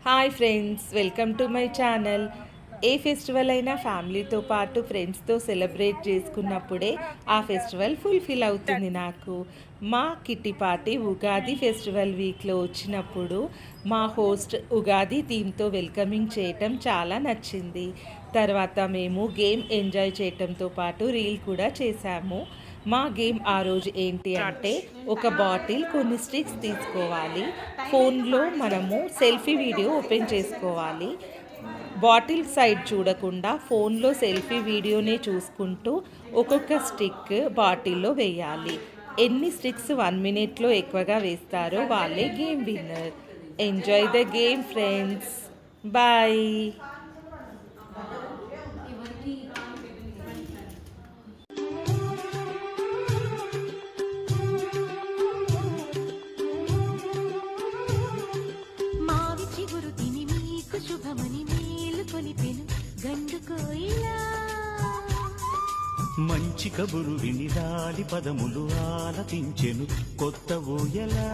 Hi friends, welcome to my channel. A festival అయినా ఫ్యామిలీతో పాటు ఫ్రెండ్స్తో సెలబ్రేట్ చేసుకున్నప్పుడే ఆ ఫెస్టివల్ ఫుల్ఫిల్ అవుతుంది. నాకు మా కిట్టి పార్టీ ఉగాది ఫెస్టివల్ వీక్లో వచ్చినప్పుడు మా హోస్ట్ ఉగాది థీమ్తో వెల్కమింగ్ చేయటం చాలా నచ్చింది. తర్వాత మేము గేమ్ ఎంజాయ్ చేయటంతో పాటు రీల్ కూడా చేశాము. మా గేమ్ ఆ రోజు ఏంటి అంటే, ఒక బాటిల్ కొన్ని స్టిక్స్ తీసుకోవాలి, ఫోన్లో మనము సెల్ఫీ వీడియో ఓపెన్ చేసుకోవాలి. బాటిల్ సైడ్ చూడకుండా ఫోన్లో సెల్ఫీ వీడియోనే చూసుకుంటూ ఒక్కొక్క స్టిక్ బాటిల్లో వేయాలి. ఎన్ని స్టిక్స్ 1 మినిట్లో ఎక్కువగా వేస్తారో వాళ్ళే game winner. Enjoy the game friends. Bye. మంచి కబురు విని రాలి పదములు ఆలపించెను కొత్త ఊయలా.